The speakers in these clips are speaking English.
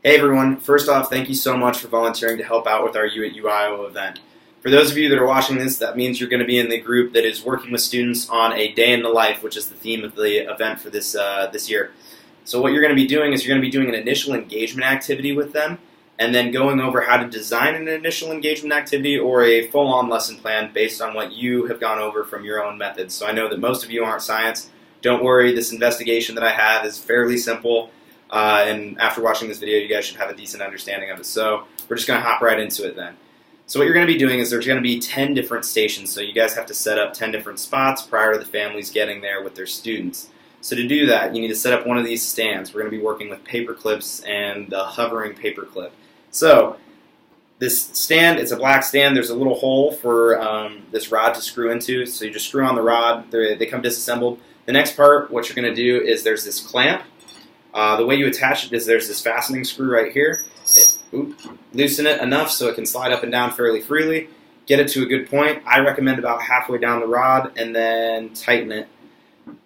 Hey everyone, first off, thank you so much for volunteering to help out with our U at UIO event. For those of you that are watching this, that means you're going to be in the group that is working with students on a day in the life, which is the theme of the event for this year. So what you're going to be doing is you're going to be doing an initial engagement activity with them, and then going over how to design an initial engagement activity or a full-on lesson plan based on what you have gone over from your own methods. So I know that most of you aren't science. Don't worry, this investigation that I have is fairly simple. And after watching this video, you guys should have a decent understanding of it. So we're just going to hop right into it then. So what you're going to be doing is there's going to be 10 different stations. So you guys have to set up 10 different spots prior to the families getting there with their students. So to do that, you need to set up one of these stands. We're going to be working with paper clips and the hovering paper clip. So this stand, it's a black stand. There's a little hole for this rod to screw into. So you just screw on the rod. They come disassembled. The next part, what you're going to do is there's this clamp. The way you attach it is there's this fastening screw right here. Loosen it enough so it can slide up and down fairly freely. Get it to a good point. I recommend about halfway down the rod and then tighten it.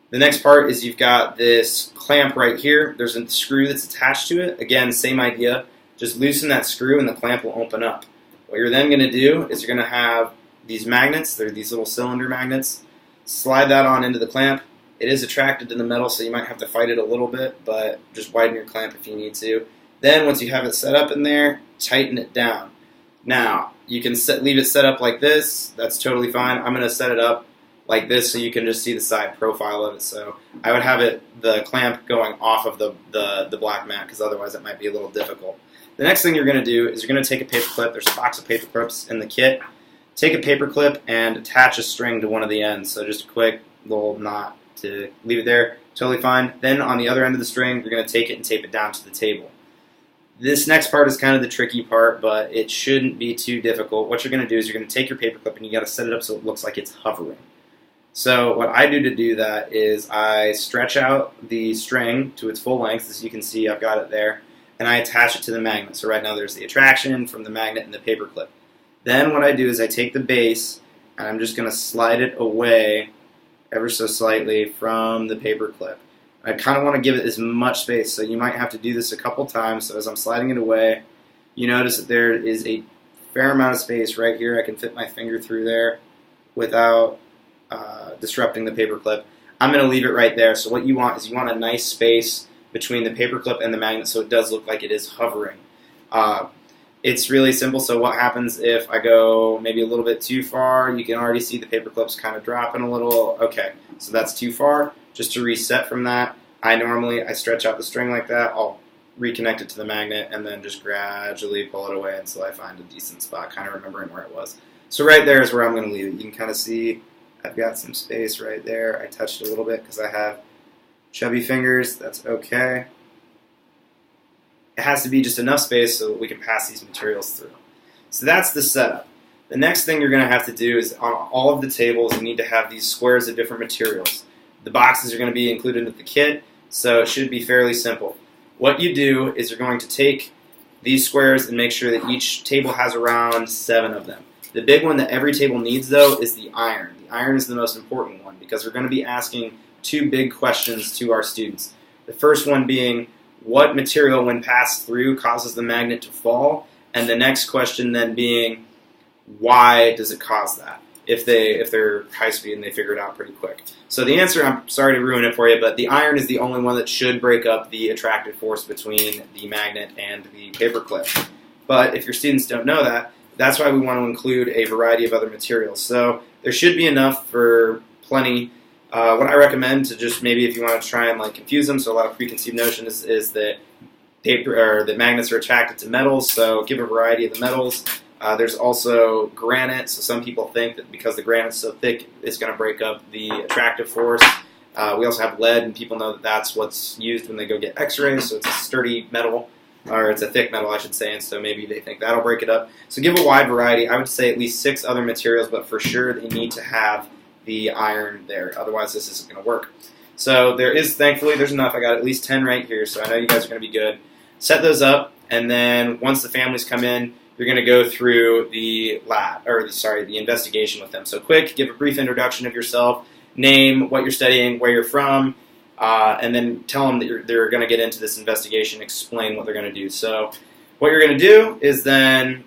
The next part is you've got this clamp right here. There's a screw that's attached to it. Again, same idea. Just loosen that screw and the clamp will open up. What you're then going to do is you're going to have these magnets. They're these little cylinder magnets. Slide that on into the clamp. It is attracted to the metal, so you might have to fight it a little bit, but just widen your clamp if you need to. Then, once you have it set up in there, tighten it down. Now, you can leave it set up like this. That's totally fine. I'm going to set it up like this so you can just see the side profile of it. So I would have the clamp going off of the black mat, because otherwise it might be a little difficult. The next thing you're going to do is you're going to take a paper clip. There's a box of paper clips in the kit. Take a paper clip and attach a string to one of the ends. So just a quick little knot to leave it there, totally fine. Then on the other end of the string, you're going to take it and tape it down to the table. This next part is kind of the tricky part, but it shouldn't be too difficult. What you're going to do is you're going to take your paper clip and you got to set it up so it looks like it's hovering. So what I do to do that is I stretch out the string to its full length. As you can see, I've got it there, and I attach it to the magnet. So right now there's the attraction from the magnet and the paper clip. Then what I do is I take the base and I'm just going to slide it away ever so slightly from the paper clip. I kind of want to give it as much space, so you might have to do this a couple times. So as I'm sliding it away, you notice that there is a fair amount of space right here. I can fit my finger through there without disrupting the paper clip. I'm going to leave it right there. So what you want is you want a nice space between the paper clip and the magnet so it does look like it is hovering. It's really simple. So what happens if I go maybe a little bit too far? You can already see the paper clips kind of dropping a little. Okay, so that's too far. Just to reset from that, I stretch out the string like that. I'll reconnect it to the magnet and then just gradually pull it away until I find a decent spot, kind of remembering where it was. So right there is where I'm going to leave it. You can kind of see I've got some space right there. I touched it a little bit because I have chubby fingers. That's okay. It has to be just enough space so that we can pass these materials through. So that's the setup. The next thing you're going to have to do is on all of the tables you need to have these squares of different materials. The boxes are going to be included in the kit, so it should be fairly simple. What you do is you're going to take these squares and make sure that each table has around 7 of them. The big one that every table needs, though, is the iron. The iron is the most important one because we're going to be asking 2 big questions to our students. The first one being, what material when passed through causes the magnet to fall? And the next question then being, why does it cause that? If they're high speed and they figure it out pretty quick. So the answer, I'm sorry to ruin it for you, but the iron is the only one that should break up the attractive force between the magnet and the paper clip. But if your students don't know that, that's why we want to include a variety of other materials. So there should be enough for plenty. What I recommend to just maybe if you want to try and confuse them, so a lot of preconceived notions is that that magnets are attracted to metals. So give a variety of the metals. There's also granite, so some people think that because the granite's so thick, it's going to break up the attractive force. We also have lead, and people know that that's what's used when they go get x-rays, so it's a sturdy metal, or it's a thick metal, I should say, and so maybe they think that'll break it up. So give a wide variety. I would say at least 6 other materials, but for sure they need to have the iron there, otherwise this isn't going to work. So thankfully, there's enough. I got at least 10 right here, so I know you guys are going to be good. Set those up, and then once the families come in, you're going to go through the the investigation with them. So quick, give a brief introduction of yourself, name, what you're studying, where you're from, and then tell them that they're going to get into this investigation, explain what they're going to do. So what you're going to do is then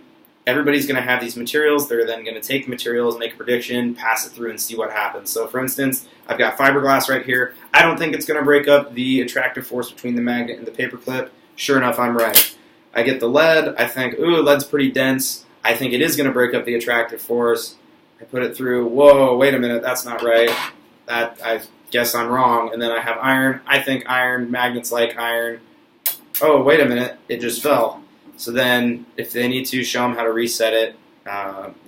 everybody's going to have these materials. They're then going to take the materials, make a prediction, pass it through, and see what happens. So for instance, I've got fiberglass right here. I don't think it's going to break up the attractive force between the magnet and the paperclip. Sure enough, I'm right. I get the lead. I think, ooh, lead's pretty dense. I think it is going to break up the attractive force. I put it through. Whoa, wait a minute, that's not right. I guess I'm wrong. And then I have iron. I think iron, magnets like iron. Oh, wait a minute, it just fell. So then if they need to, show them how to reset it.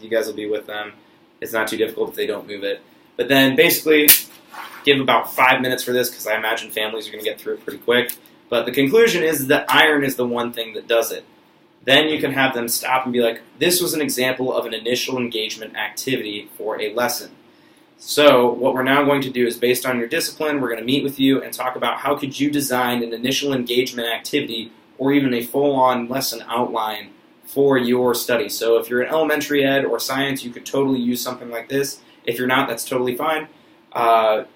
You guys will be with them. It's not too difficult if they don't move it. But then basically give about 5 minutes for this because I imagine families are going to get through it pretty quick. But the conclusion is that iron is the one thing that does it. Then you can have them stop and be like, this was an example of an initial engagement activity for a lesson. So what we're now going to do is, based on your discipline, we're going to meet with you and talk about how could you design an initial engagement activity or even a full-on lesson outline for your study. So if you're in elementary ed or science, you could totally use something like this. If you're not, that's totally fine.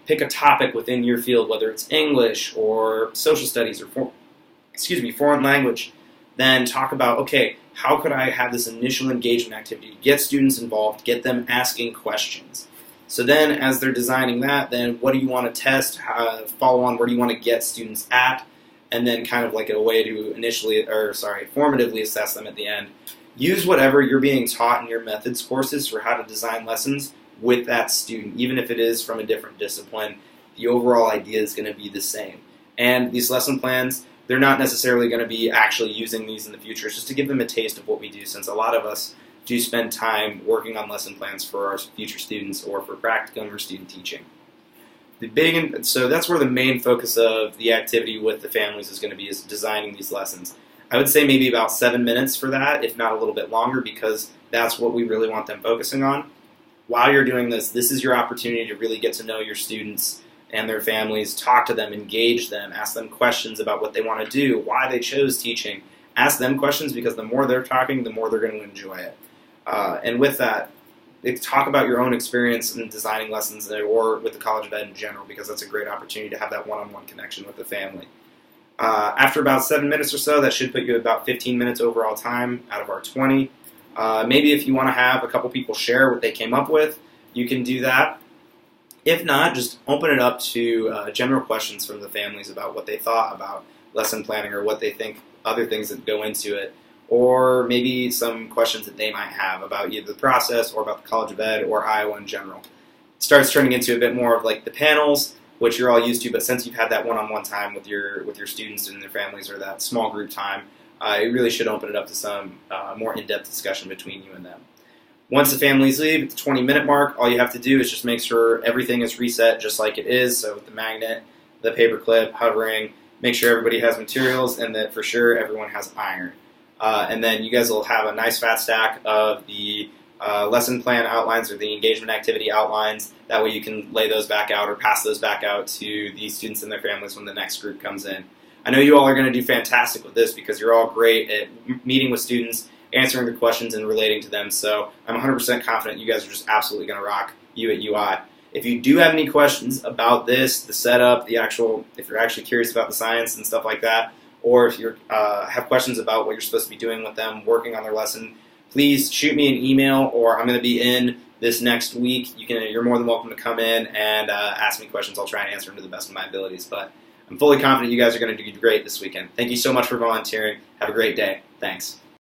Pick a topic within your field, whether it's English or social studies or foreign language. Then talk about, okay, how could I have this initial engagement activity? Get students involved, get them asking questions. So then as they're designing that, then what do you want to test, follow on, where do you want to get students at? And then kind of like a way to formatively assess them at the end. Use whatever you're being taught in your methods courses for how to design lessons with that student, even if it is from a different discipline. The overall idea is going to be the same. And these lesson plans, they're not necessarily going to be actually using these in the future. It's just to give them a taste of what we do, since a lot of us do spend time working on lesson plans for our future students or for practicum or student teaching. So that's where the main focus of the activity with the families is going to be, is designing these lessons. I would say maybe about 7 minutes for that, if not a little bit longer, because that's what we really want them focusing on. While you're doing this is your opportunity to really get to know your students and their families, talk to them, engage them, ask them questions about what they want to do, why they chose teaching. Ask them questions, because the more they're talking, the more they're going to enjoy it. And with that, talk about your own experience in designing lessons or with the College of Ed in general, because that's a great opportunity to have that one-on-one connection with the family. After about 7 minutes or so, that should put you at about 15 minutes overall time out of our 20. Maybe if you want to have a couple people share what they came up with, you can do that. If not, just open it up to general questions from the families about what they thought about lesson planning or what they think, other things that go into it, or maybe some questions that they might have about either the process or about the College of Ed or Iowa in general. It starts turning into a bit more of like the panels, which you're all used to, but since you've had that one-on-one time with your students and their families, or that small group time, it really should open it up to some more in-depth discussion between you and them. Once the families leave at the 20-minute mark, all you have to do is just make sure everything is reset just like it is. So with the magnet, the paperclip, hovering, make sure everybody has materials, and that for sure everyone has iron. And then you guys will have a nice fat stack of the lesson plan outlines or the engagement activity outlines. That way you can lay those back out or pass those back out to the students and their families when the next group comes in. I know you all are going to do fantastic with this because you're all great at meeting with students, answering their questions, and relating to them. So I'm 100% confident you guys are just absolutely going to rock you at UI. If you do have any questions about this, the setup, if you're actually curious about the science and stuff like that, or if you have questions about what you're supposed to be doing with them, working on their lesson, please shoot me an email, or I'm going to be in this next week. You're more than welcome to come in and ask me questions. I'll try and answer them to the best of my abilities. But I'm fully confident you guys are going to do great this weekend. Thank you so much for volunteering. Have a great day. Thanks.